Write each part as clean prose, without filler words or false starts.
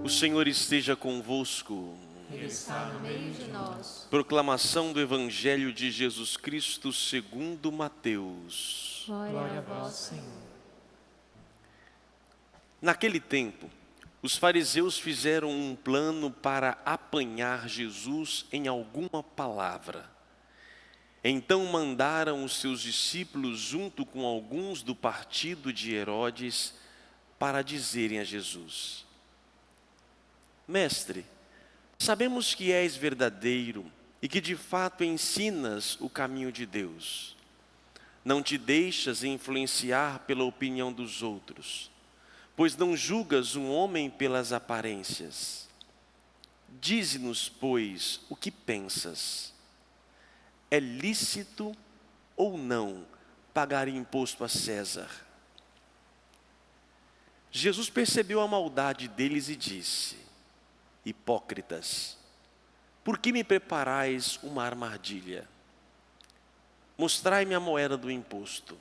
O Senhor esteja convosco. Ele está no meio de nós. Proclamação do Evangelho de Jesus Cristo segundo Mateus. Glória a vós, Senhor. Naquele tempo, os fariseus fizeram um plano para apanhar Jesus em alguma palavra. Então mandaram os seus discípulos junto com alguns do partido de Herodes para dizerem a Jesus: Mestre, sabemos que és verdadeiro e que de fato ensinas o caminho de Deus. Não te deixas influenciar pela opinião dos outros, pois não julgas um homem pelas aparências. Dize-nos, pois, o que pensas. É lícito ou não pagar imposto a César? Jesus percebeu a maldade deles e disse: Hipócritas, por que me preparais uma armadilha? Mostrai-me a moeda do imposto.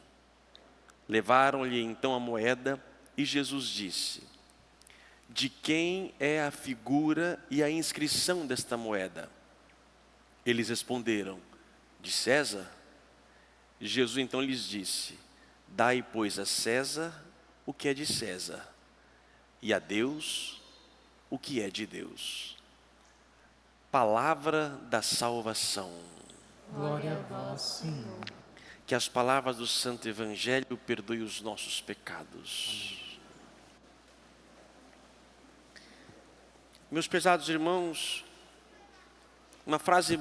Levaram-lhe então a moeda e Jesus disse: De quem é a figura e a inscrição desta moeda? Eles responderam: De César. Jesus então lhes disse: Dai, pois, a César o que é de César, e a Deus o que é de Deus. Palavra da salvação. Glória a vós, Senhor. Que as palavras do Santo Evangelho perdoem os nossos pecados. Amém. Meus pesados irmãos, uma frase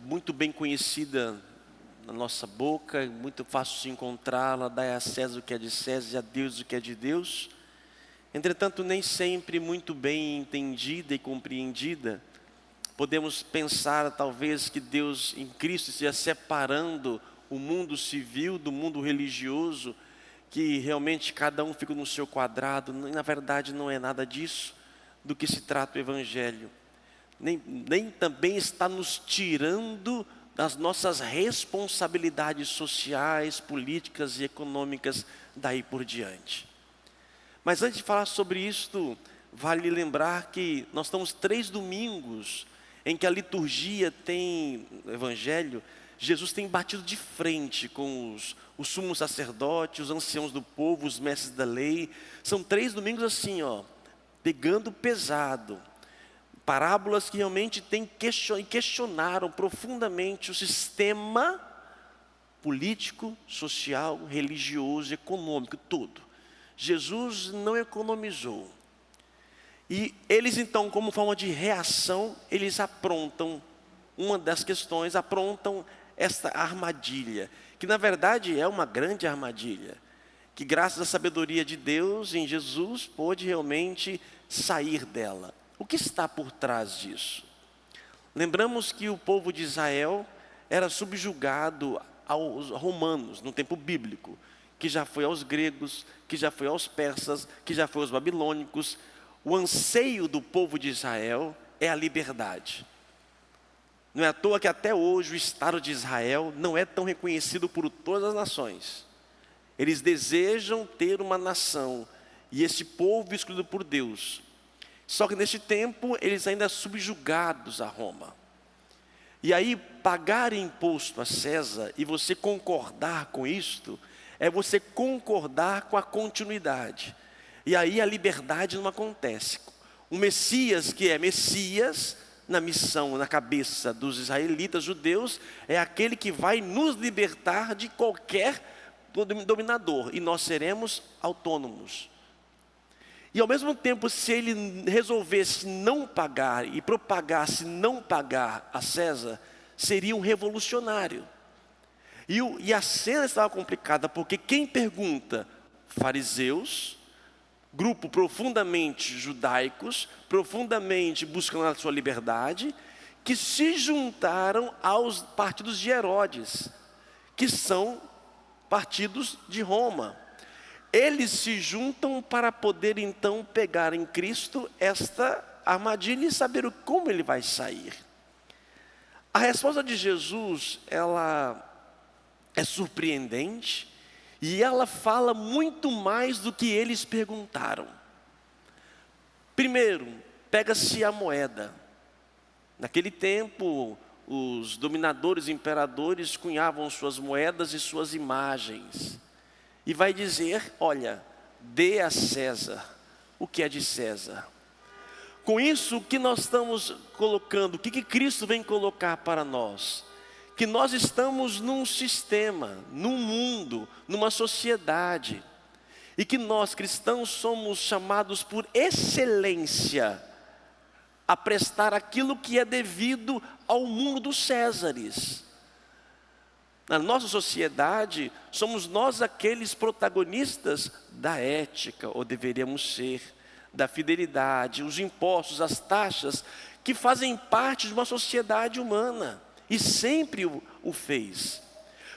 muito bem conhecida na nossa boca, muito fácil de encontrá-la: dai a César o que é de César e a Deus o que é de Deus. Entretanto, nem sempre muito bem entendida e compreendida. Podemos pensar talvez que Deus em Cristo esteja separando o mundo civil do mundo religioso, que realmente cada um fica no seu quadrado. Na verdade não é nada disso do que se trata o Evangelho. Nem também está nos tirando das nossas responsabilidades sociais, políticas e econômicas daí por diante. Mas antes de falar sobre isto, vale lembrar que nós estamos 3 domingos em que a liturgia tem, o Evangelho, Jesus tem batido de frente com os sumos sacerdotes, os anciãos do povo, os mestres da lei. São 3 domingos assim, pegando pesado. Parábolas que realmente questionaram profundamente o sistema político, social, religioso, econômico, todo. Jesus não economizou. E eles então, como forma de reação, eles aprontam uma das questões, aprontam esta armadilha, que na verdade é uma grande armadilha, que graças à sabedoria de Deus em Jesus pôde realmente sair dela. O que está por trás disso? Lembramos que o povo de Israel era subjugado aos romanos no tempo bíblico, que já foi aos gregos, que já foi aos persas, que já foi aos babilônicos. O anseio do povo de Israel é a liberdade. Não é à toa que até hoje o Estado de Israel não é tão reconhecido por todas as nações. Eles desejam ter uma nação e esse povo escolhido por Deus. Só que neste tempo eles ainda são subjugados a Roma. E aí pagar imposto a César e você concordar com isto, é você concordar com a continuidade. E aí a liberdade não acontece. O Messias, que é Messias, na missão, na cabeça dos israelitas judeus, é aquele que vai nos libertar de qualquer dominador. E nós seremos autônomos. E ao mesmo tempo, se ele resolvesse não pagar e propagasse não pagar a César, seria um revolucionário. E a cena estava complicada, porque quem pergunta? Fariseus, grupo profundamente judaicos, profundamente buscando a sua liberdade, que se juntaram aos partidos de Herodes, que são partidos de Roma. Eles se juntam para poder então pegar em Cristo esta armadilha e saber como ele vai sair. A resposta de Jesus, ela é surpreendente e ela fala muito mais do que eles perguntaram. Primeiro, pega-se a moeda. Naquele tempo, os dominadores, imperadores, cunhavam suas moedas e suas imagens. E vai dizer, olha, dê a César o que é de César. Com isso, o que nós estamos colocando, o que Cristo vem colocar para nós? Que nós estamos num sistema, num mundo, numa sociedade, e que nós cristãos somos chamados por excelência a prestar aquilo que é devido ao mundo dos Césares. Na nossa sociedade, somos nós aqueles protagonistas da ética, ou deveríamos ser, da fidelidade, os impostos, as taxas, que fazem parte de uma sociedade humana, e sempre o fez.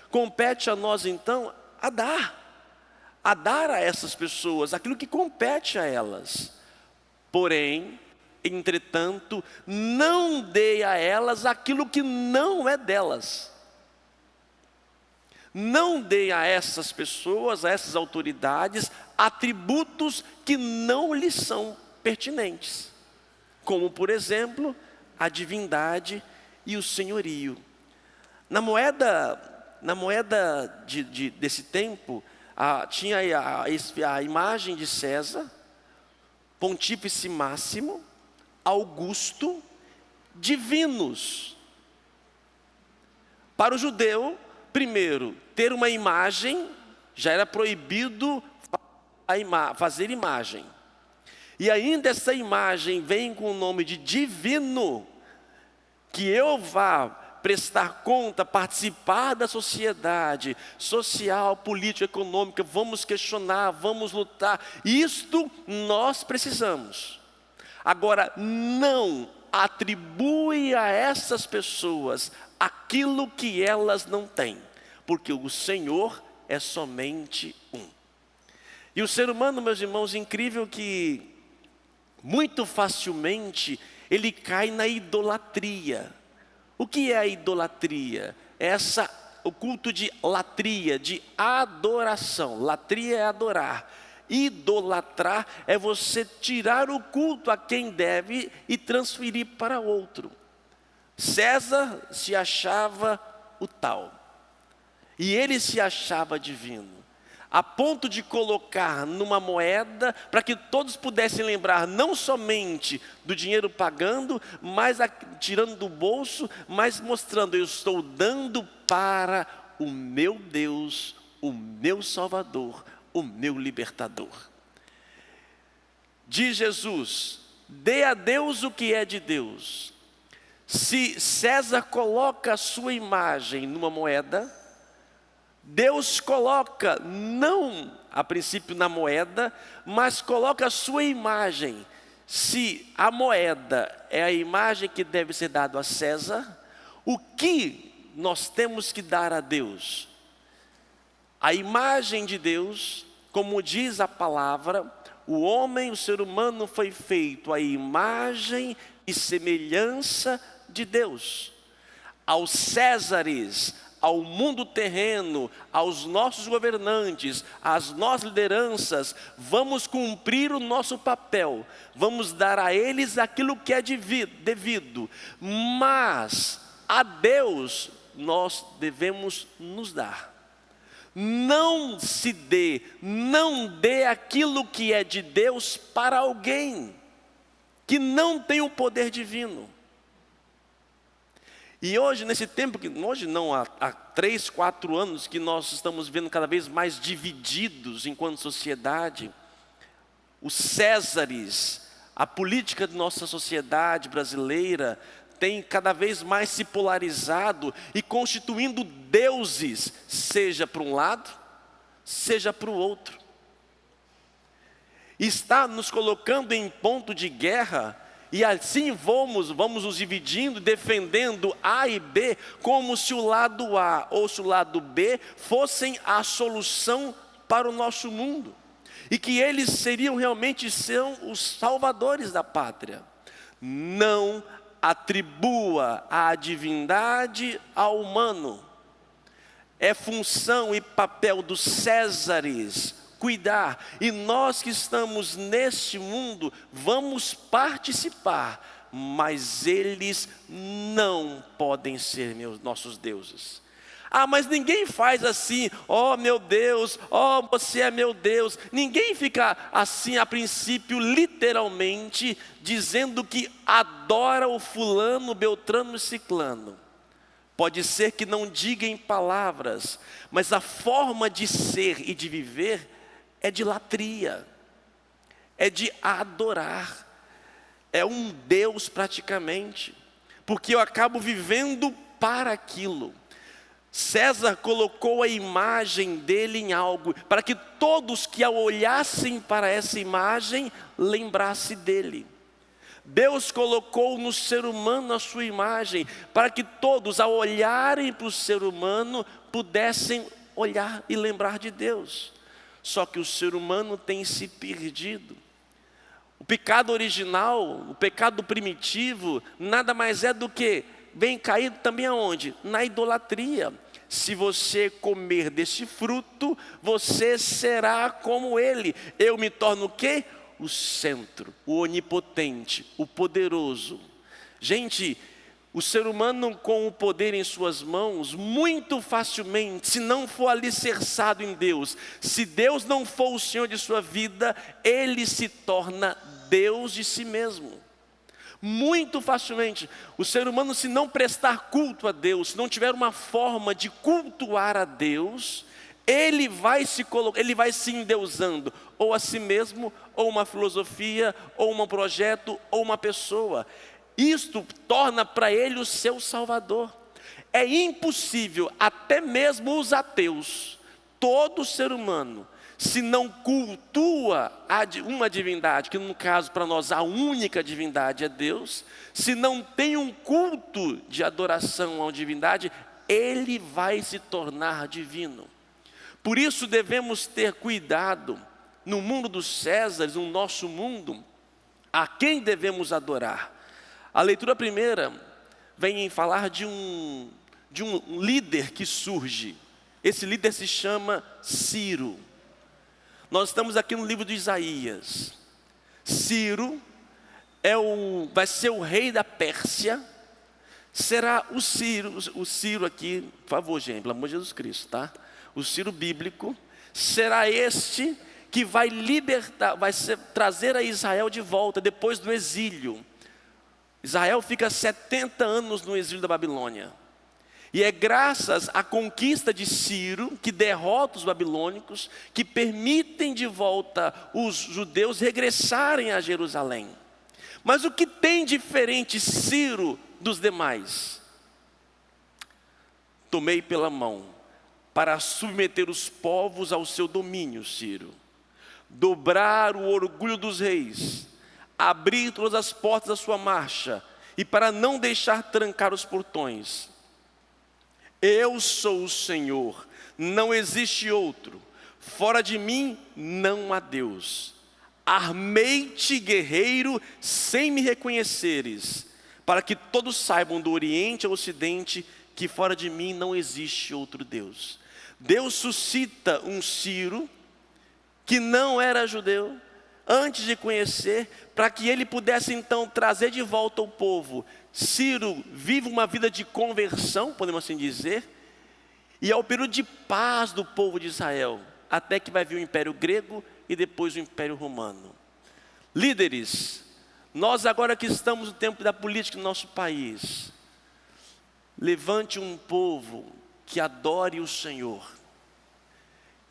Compete a nós então a dar a essas pessoas aquilo que compete a elas. Porém, entretanto, não dê a elas aquilo que não é delas. Não dê a essas pessoas, a essas autoridades, atributos que não lhes são pertinentes. Como, por exemplo, a divindade e o senhorio. Na moeda desse tempo, tinha a imagem de César, Pontífice Máximo, Augusto, divinos. Para o judeu, primeiro, ter uma imagem, já era proibido fazer imagem. E ainda essa imagem vem com o nome de divino, que eu vá prestar conta, participar da sociedade, social, política, econômica, vamos questionar, vamos lutar. Isto nós precisamos. Agora, não atribui a essas pessoas aquilo que elas não têm, porque o Senhor é somente um. E o ser humano, meus irmãos, incrível que muito facilmente ele cai na idolatria. O que é a idolatria? O culto de latria, de adoração. Latria é adorar. Idolatrar é você tirar o culto a quem deve e transferir para outro. César se achava o tal, e ele se achava divino, a ponto de colocar numa moeda, para que todos pudessem lembrar não somente do dinheiro pagando, mas tirando do bolso, mas mostrando, eu estou dando para o meu Deus, o meu Salvador, o meu libertador. Diz Jesus, dê a Deus o que é de Deus. Se César coloca a sua imagem numa moeda, Deus coloca, não a princípio na moeda, mas coloca a sua imagem. Se a moeda é a imagem que deve ser dada a César, o que nós temos que dar a Deus? A imagem de Deus, como diz a palavra, o homem, o ser humano foi feito à imagem e semelhança de Deus. Aos Césares, ao mundo terreno, aos nossos governantes, às nossas lideranças, vamos cumprir o nosso papel, vamos dar a eles aquilo que é devido, mas a Deus nós devemos nos dar. Não dê aquilo que é de Deus para alguém que não tem o poder divino. E hoje, nesse tempo, hoje não, há 3, 4 anos que nós estamos vendo cada vez mais divididos enquanto sociedade, os Césares, a política de nossa sociedade brasileira tem cada vez mais se polarizado e constituindo deuses, seja para um lado, seja para o outro. Está nos colocando em ponto de guerra, e assim vamos nos dividindo, defendendo A e B, como se o lado A ou se o lado B fossem a solução para o nosso mundo, e que eles são os salvadores da pátria. Não atribua a divindade ao humano. É função e papel dos Césares cuidar. E nós que estamos neste mundo, vamos participar, mas eles não podem ser nossos deuses. Ah, mas ninguém faz assim, ó meu Deus, ó você é meu Deus. Ninguém fica assim a princípio, literalmente, dizendo que adora o fulano, beltrano e ciclano. Pode ser que não diga em palavras, mas a forma de ser e de viver é de latria, é de adorar, é um Deus praticamente, porque eu acabo vivendo para aquilo. César colocou a imagem dele em algo, para que todos que ao olhassem para essa imagem, lembrassem dele. Deus colocou no ser humano a sua imagem, para que todos ao olharem para o ser humano, pudessem olhar e lembrar de Deus. Só que o ser humano tem se perdido. O pecado original, o pecado primitivo, nada mais é do que vem caído também aonde? Na idolatria. Se você comer desse fruto, você será como ele. Eu me torno o quê? O centro, o onipotente, o poderoso. Gente, o ser humano com o poder em suas mãos, muito facilmente, se não for alicerçado em Deus, se Deus não for o Senhor de sua vida, ele se torna Deus de si mesmo. Muito facilmente, o ser humano, se não prestar culto a Deus, se não tiver uma forma de cultuar a Deus, ele vai se endeusando, ou a si mesmo, ou uma filosofia, ou um projeto, ou uma pessoa. Isto torna para ele o seu salvador. É impossível, até mesmo os ateus, todo ser humano, se não cultua uma divindade, que no caso para nós a única divindade é Deus, se não tem um culto de adoração a uma divindade, ele vai se tornar divino. Por isso devemos ter cuidado, no mundo dos Césares, no nosso mundo, a quem devemos adorar. A leitura primeira vem em falar de um líder que surge. Esse líder se chama Ciro. Nós estamos aqui no livro de Isaías. Ciro vai ser o rei da Pérsia. Será o Ciro aqui, por favor, gente, pelo amor de Jesus Cristo, tá? O Ciro bíblico será este que vai libertar, trazer a Israel de volta depois do exílio. Israel fica 70 anos no exílio da Babilônia. E é graças à conquista de Ciro, que derrota os babilônicos, que permitem de volta os judeus regressarem a Jerusalém. Mas o que tem diferente Ciro dos demais? Tomei pela mão para submeter os povos ao seu domínio, Ciro. Dobrar o orgulho dos reis, abrir todas as portas da sua marcha, e para não deixar trancar os portões. Eu sou o Senhor, não existe outro. Fora de mim não há Deus. Armei-te, guerreiro, sem me reconheceres, para que todos saibam do Oriente ao Ocidente que fora de mim não existe outro Deus. Deus suscita um Ciro, que não era judeu, antes de conhecer, para que ele pudesse então trazer de volta o povo. Ciro vive uma vida de conversão, podemos assim dizer, e é o período de paz do povo de Israel, até que vai vir o Império Grego e depois o Império Romano. Líderes, nós agora que estamos no tempo da política do nosso país, levante um povo que adore o Senhor,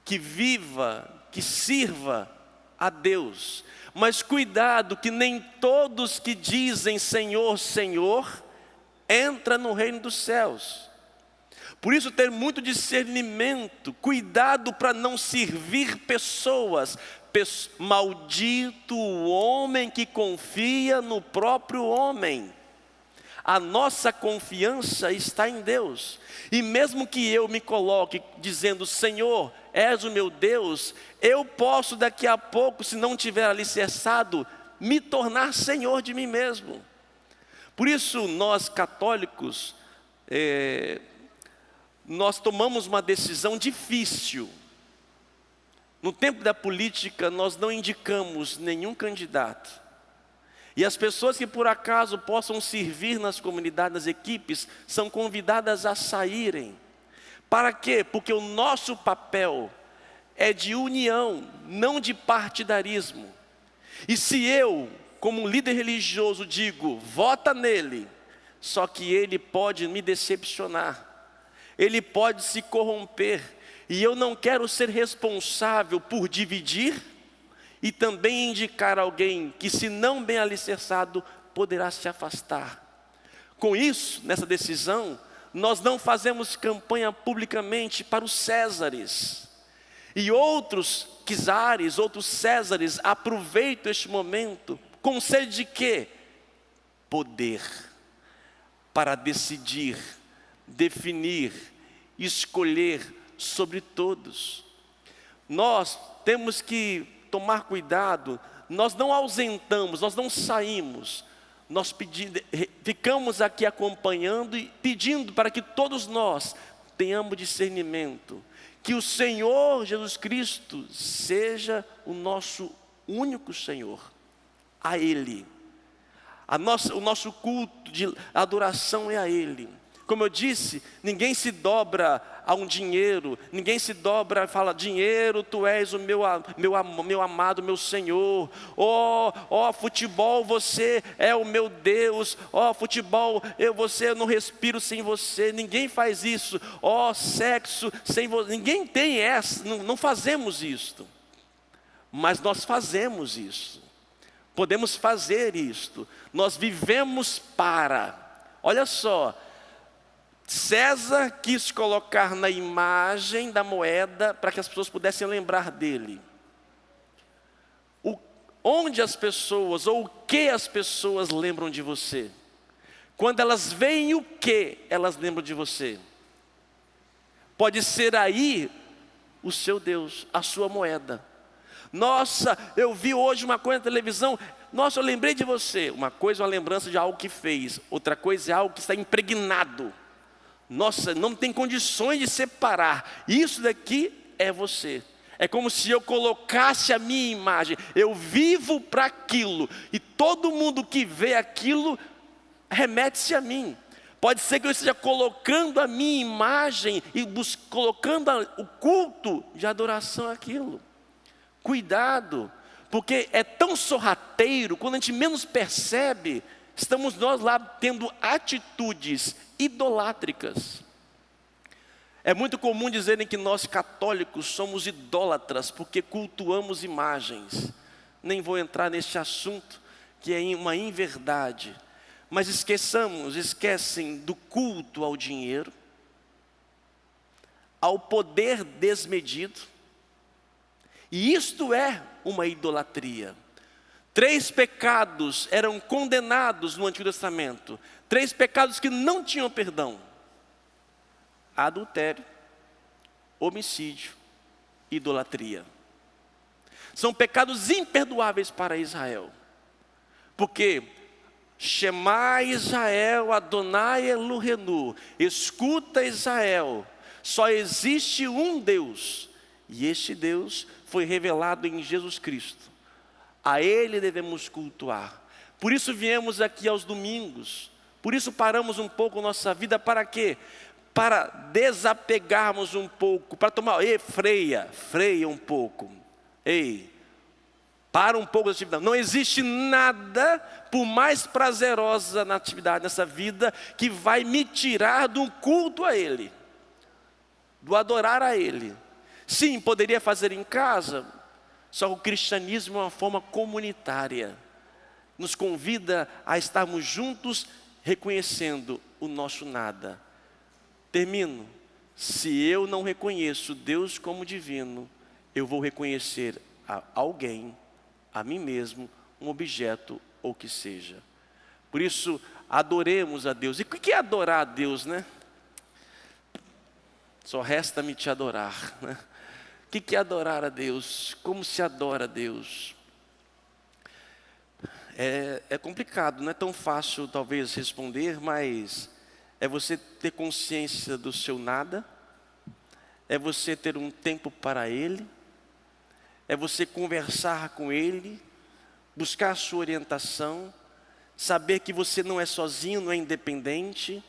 que viva, que sirva a Deus, mas cuidado que nem todos que dizem Senhor, Senhor, entra no reino dos céus. Por isso ter muito discernimento, cuidado para não servir pessoas. Maldito o homem que confia no próprio homem. A nossa confiança está em Deus. E mesmo que eu me coloque dizendo, Senhor, és o meu Deus, eu posso daqui a pouco, se não tiver alicerçado, me tornar Senhor de mim mesmo. Por isso nós católicos, nós tomamos uma decisão difícil. No tempo da política, nós não indicamos nenhum candidato. E as pessoas que por acaso possam servir nas comunidades, nas equipes, são convidadas a saírem. Para quê? Porque o nosso papel é de união, não de partidarismo. E se eu, como um líder religioso, digo, vota nele, só que ele pode me decepcionar, ele pode se corromper, e eu não quero ser responsável por dividir e também indicar alguém que, se não bem alicerçado, poderá se afastar. Com isso, nessa decisão, nós não fazemos campanha publicamente para os Césares. E outros Quizares, outros Césares aproveitam este momento com sede de quê? Poder, para decidir, definir, escolher sobre todos. Nós temos que tomar cuidado, nós não ausentamos, nós não saímos, nós ficamos aqui acompanhando e pedindo para que todos nós tenhamos discernimento, que o Senhor Jesus Cristo seja o nosso único Senhor, a Ele. O nosso culto de adoração é a Ele. Como eu disse, ninguém se dobra a um dinheiro, ninguém se dobra e fala, dinheiro, tu és o meu amado, meu Senhor. Futebol, você é o meu Deus. Futebol, eu não respiro sem você. Ninguém faz isso. Sexo sem você. Ninguém tem essa, não fazemos isto. Mas nós fazemos isso. Podemos fazer isto. Nós vivemos para. Olha só. César quis colocar na imagem da moeda para que as pessoas pudessem lembrar dele. Onde as pessoas, ou o que as pessoas lembram de você? Quando elas veem o que elas lembram de você? Pode ser aí o seu Deus, a sua moeda. Nossa, eu vi hoje uma coisa na televisão. Nossa, eu lembrei de você. Uma coisa é uma lembrança de algo que fez. Outra coisa é algo que está impregnado. Nossa, não tem condições de separar. Isso daqui é você. É como se eu colocasse a minha imagem. Eu vivo para aquilo. E todo mundo que vê aquilo, remete-se a mim. Pode ser que eu esteja colocando a minha imagem e colocando o culto de adoração àquilo. Cuidado, porque é tão sorrateiro, quando a gente menos percebe, estamos nós lá tendo atitudes idolátricas. É muito comum dizerem que nós católicos somos idólatras porque cultuamos imagens. Nem vou entrar nesse assunto, que é uma inverdade. Mas esquecem do culto ao dinheiro, ao poder desmedido. E isto é uma idolatria. 3 pecados eram condenados no Antigo Testamento. 3 pecados que não tinham perdão: adultério, homicídio, idolatria. São pecados imperdoáveis para Israel. Porque Shema Israel, Adonai Elohenu, escuta Israel, só existe um Deus, e este Deus foi revelado em Jesus Cristo. A Ele devemos cultuar. Por isso viemos aqui aos domingos. Por isso paramos um pouco nossa vida. Para quê? Para desapegarmos um pouco. Para tomar, freia um pouco. Para um pouco da atividade. Não existe nada, por mais prazerosa na atividade, nessa vida, que vai me tirar do culto a Ele, do adorar a Ele. Sim, poderia fazer em casa, só que o cristianismo é uma forma comunitária. Nos convida a estarmos juntos, reconhecendo o nosso nada. Termino. Se eu não reconheço Deus como divino, eu vou reconhecer a alguém, a mim mesmo, um objeto ou que seja. Por isso, adoremos a Deus. E o que é adorar a Deus, né? Só resta-me te adorar, né? O que é adorar a Deus? Como se adora a Deus? É complicado, não é tão fácil talvez responder, mas é você ter consciência do seu nada, é você ter um tempo para Ele, é você conversar com Ele, buscar a sua orientação, saber que você não é sozinho, não é independente.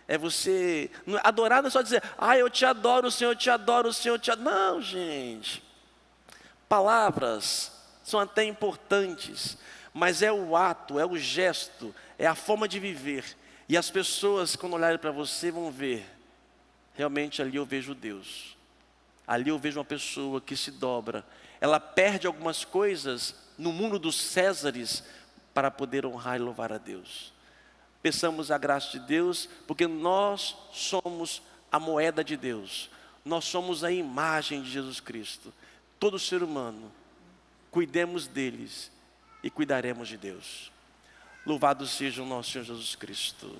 É você, adorar não é só dizer, eu te adoro, Senhor, eu te adoro, Senhor, eu te adoro. Não, gente. Palavras são até importantes, mas é o ato, é o gesto, é a forma de viver. E as pessoas, quando olharem para você, vão ver, realmente ali eu vejo Deus. Ali eu vejo uma pessoa que se dobra. Ela perde algumas coisas no mundo dos Césares para poder honrar e louvar a Deus. Peçamos a graça de Deus, porque nós somos a moeda de Deus. Nós somos a imagem de Jesus Cristo. Todo ser humano, cuidemos deles e cuidaremos de Deus. Louvado seja o nosso Senhor Jesus Cristo.